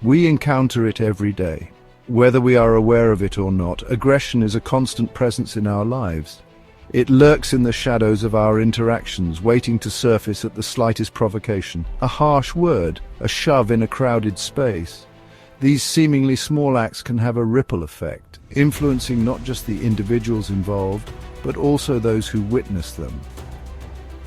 We encounter it every day. Whether we are aware of it or not, aggression is a constant presence in our lives. It lurks in the shadows of our interactions, waiting to surface at the slightest provocation. A harsh word, a shove in a crowded space. These seemingly small acts can have a ripple effect, influencing not just the individuals involved, but also those who witness them.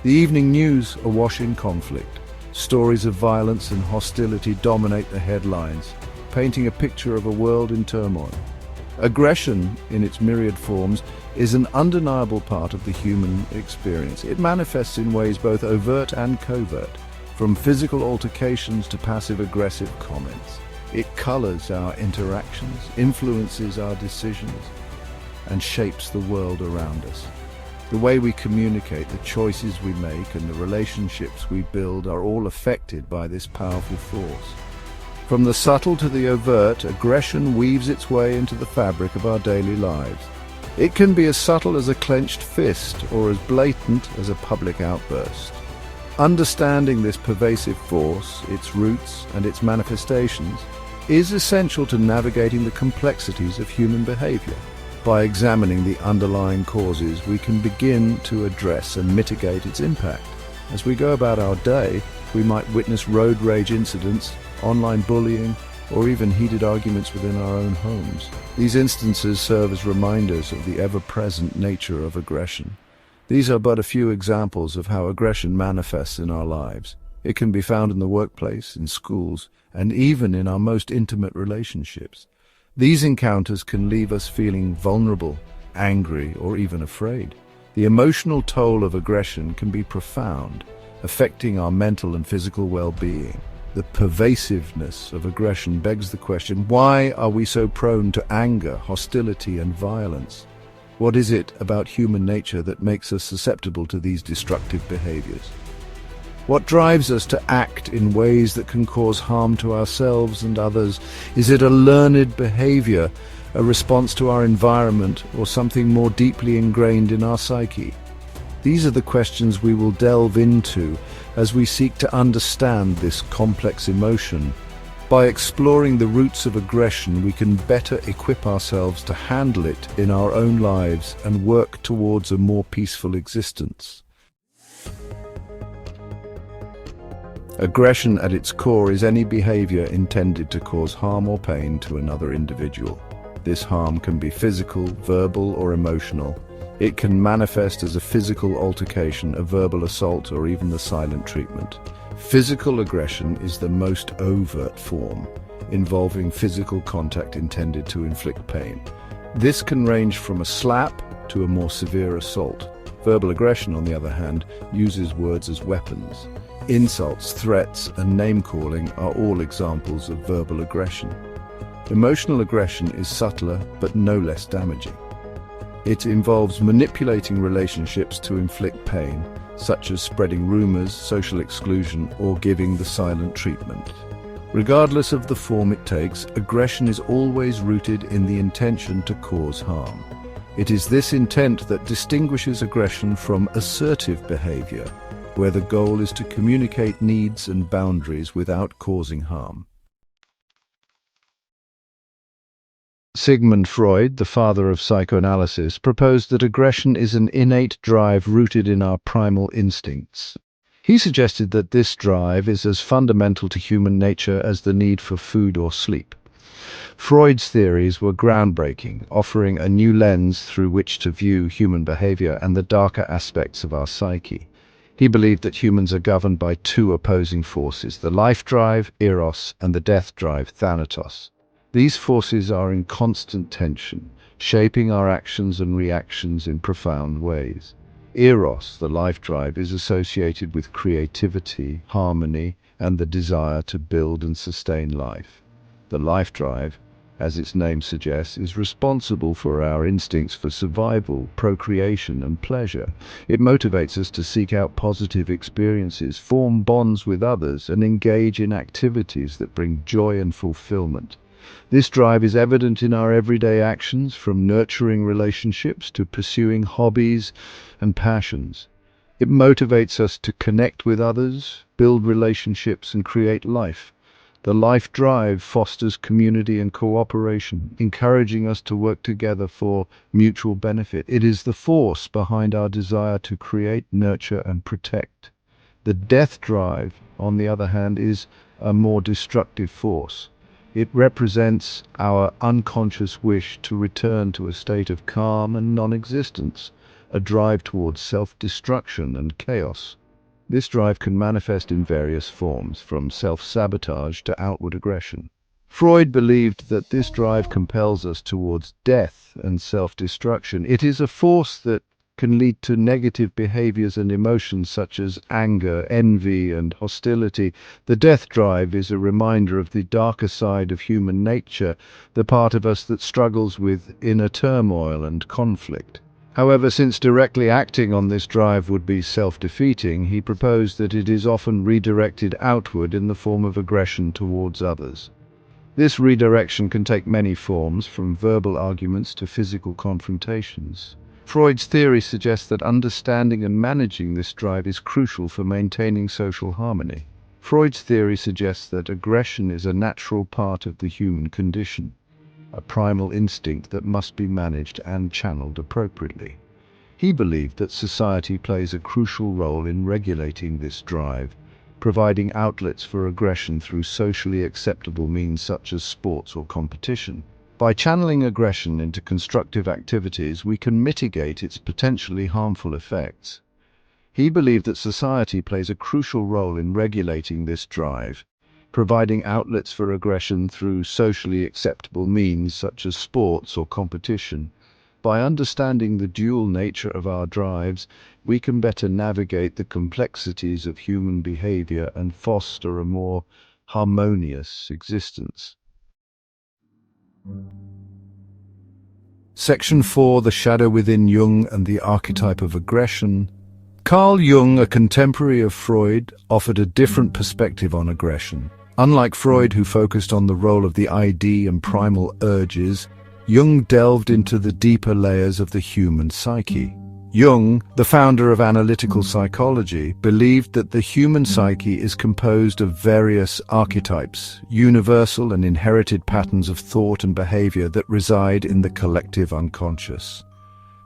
The evening news awash in conflict. Stories of violence and hostility dominate the headlines, painting a picture of a world in turmoil. Aggression, in its myriad forms, is an undeniable part of the human experience. It manifests in ways both overt and covert, from physical altercations to passive-aggressive comments. It colors our interactions, influences our decisions, and shapes the world around us. The way we communicate, the choices we make, and the relationships we build are all affected by this powerful force. From the subtle to the overt, aggression weaves its way into the fabric of our daily lives. It can be as subtle as a clenched fist or as blatant as a public outburst. Understanding this pervasive force, its roots and its manifestations, is essential to navigating the complexities of human behavior. By examining the underlying causes, we can begin to address and mitigate its impact. As we go about our day, we might witness road rage incidents, online bullying, or even heated arguments within our own homes. These instances serve as reminders of the ever-present nature of aggression. These are but a few examples of how aggression manifests in our lives. It can be found in the workplace, in schools, and even in our most intimate relationships. These encounters can leave us feeling vulnerable, angry, or even afraid. The emotional toll of aggression can be profound, affecting our mental and physical well-being. The pervasiveness of aggression begs the question, why are we so prone to anger, hostility, and violence? What is it about human nature that makes us susceptible to these destructive behaviors? What drives us to act in ways that can cause harm to ourselves and others? Is it a learned behavior, a response to our environment, or something more deeply ingrained in our psyche? These are the questions we will delve into as we seek to understand this complex emotion. By exploring the roots of aggression, we can better equip ourselves to handle it in our own lives and work towards a more peaceful existence. Aggression at its core is any behavior intended to cause harm or pain to another individual. This harm can be physical, verbal, or emotional. It can manifest as a physical altercation, a verbal assault, or even the silent treatment. Physical aggression is the most overt form, involving physical contact intended to inflict pain. This can range from a slap to a more severe assault. Verbal aggression, on the other hand, uses words as weapons. Insults, threats, and name-calling are all examples of verbal aggression. Emotional aggression is subtler, but no less damaging. It involves manipulating relationships to inflict pain, such as spreading rumors, social exclusion, or giving the silent treatment. Regardless of the form it takes, aggression is always rooted in the intention to cause harm. It is this intent that distinguishes aggression from assertive behavior, where the goal is to communicate needs and boundaries without causing harm. Sigmund Freud, the father of psychoanalysis, proposed that aggression is an innate drive rooted in our primal instincts. He suggested that this drive is as fundamental to human nature as the need for food or sleep. Freud's theories were groundbreaking, offering a new lens through which to view human behavior and the darker aspects of our psyche. He believed that humans are governed by two opposing forces, the life drive, eros, and the death drive, Thanatos. These forces are in constant tension, shaping our actions and reactions in profound ways. Eros, the life drive, is associated with creativity, harmony, and the desire to build and sustain life. The life drive, as its name suggests, is responsible for our instincts for survival, procreation, and pleasure. It motivates us to seek out positive experiences, form bonds with others, and engage in activities that bring joy and fulfillment. This drive is evident in our everyday actions, from nurturing relationships to pursuing hobbies and passions. It motivates us to connect with others, build relationships, and create life. The life drive fosters community and cooperation, encouraging us to work together for mutual benefit. It is the force behind our desire to create, nurture, and protect. The death drive, on the other hand, is a more destructive force. It represents our unconscious wish to return to a state of calm and non-existence, a drive towards self-destruction and chaos. This drive can manifest in various forms, from self-sabotage to outward aggression. Freud believed that this drive compels us towards death and self-destruction. It is a force that can lead to negative behaviors and emotions such as anger, envy, and hostility. The death drive is a reminder of the darker side of human nature, the part of us that struggles with inner turmoil and conflict. However, since directly acting on this drive would be self-defeating, he proposed that it is often redirected outward in the form of aggression towards others. This redirection can take many forms, from verbal arguments to physical confrontations. Freud's theory suggests that understanding and managing this drive is crucial for maintaining social harmony. Freud's theory suggests that aggression is a natural part of the human condition, a primal instinct that must be managed and channeled appropriately. He believed that society plays a crucial role in regulating this drive, providing outlets for aggression through socially acceptable means such as sports or competition. By channeling aggression into constructive activities, we can mitigate its potentially harmful effects. He believed that society plays a crucial role in regulating this drive, providing outlets for aggression through socially acceptable means such as sports or competition. By understanding the dual nature of our drives, we can better navigate the complexities of human behavior and foster a more harmonious existence. Section 4. The Shadow Within Jung and the Archetype of Aggression. Carl Jung, a contemporary of Freud, offered a different perspective on aggression. Unlike Freud, who focused on the role of the ID and primal urges, Jung delved into the deeper layers of the human psyche. Jung, the founder of analytical psychology, believed that the human psyche is composed of various archetypes, universal and inherited patterns of thought and behavior that reside in the collective unconscious.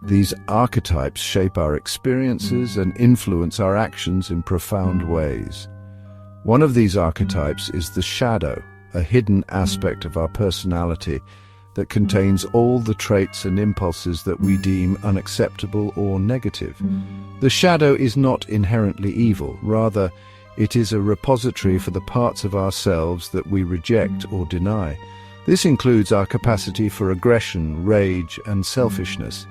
These archetypes shape our experiences and influence our actions in profound ways. One of these archetypes is the shadow, a hidden aspect of our personality that contains all the traits and impulses that we deem unacceptable or negative. The shadow is not inherently evil, rather, it is a repository for the parts of ourselves that we reject or deny. This includes our capacity for aggression, rage, and selfishness.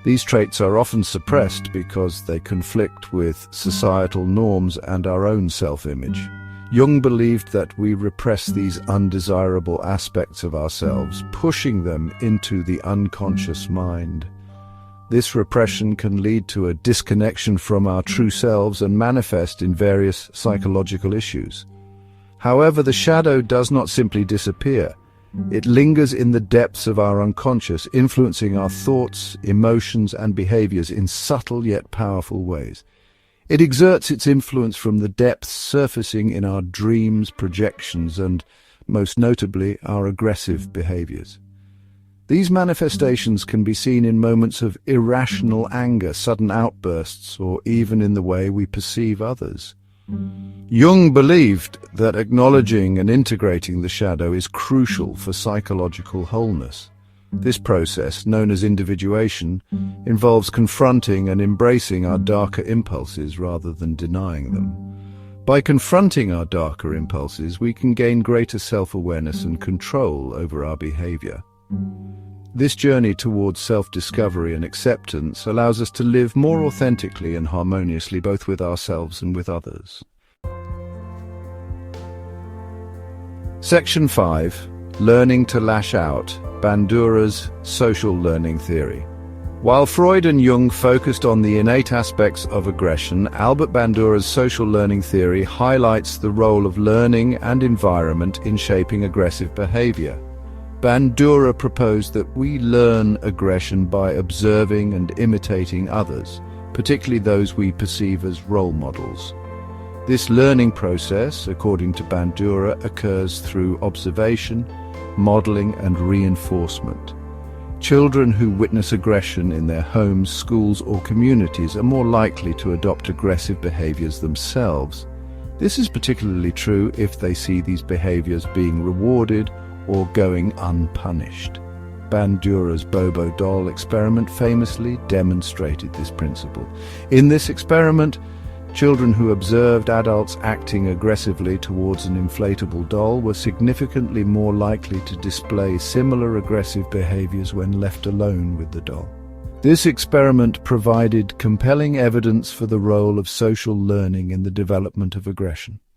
These traits are often suppressed because they conflict with societal norms and our own self-image. Jung believed that we repress these undesirable aspects of ourselves, pushing them into the unconscious mind. This repression can lead to a disconnection from our true selves and manifest in various psychological issues. However, the shadow does not simply disappear. It lingers in the depths of our unconscious, influencing our thoughts, emotions, and behaviors in subtle yet powerful ways. It exerts its influence from the depths, surfacing in our dreams, projections, and, most notably, our aggressive behaviors. These manifestations can be seen in moments of irrational anger, sudden outbursts, or even in the way we perceive others. Jung believed that acknowledging and integrating the shadow is crucial for psychological wholeness. This process, known as individuation, involves confronting and embracing our darker impulses rather than denying them. By confronting our darker impulses, we can gain greater self-awareness and control over our behavior. This journey towards self-discovery and acceptance allows us to live more authentically and harmoniously both with ourselves and with others. Section 5. Learning to Lash Out. Bandura's social learning theory. While Freud and Jung focused on the innate aspects of aggression, Albert Bandura's social learning theory highlights the role of learning and environment in shaping aggressive behavior. Bandura proposed that we learn aggression by observing and imitating others, particularly those we perceive as role models. This learning process, according to Bandura, occurs through observation, modeling and reinforcement. Children who witness aggression in their homes, schools or communities are more likely to adopt aggressive behaviors themselves. This is particularly true if they see these behaviors being rewarded or going unpunished. Bandura's Bobo doll experiment famously demonstrated this principle. In this experiment, children who observed adults acting aggressively towards an inflatable doll were significantly more likely to display similar aggressive behaviors when left alone with the doll. This experiment provided compelling evidence for the role of social learning in the development of aggression.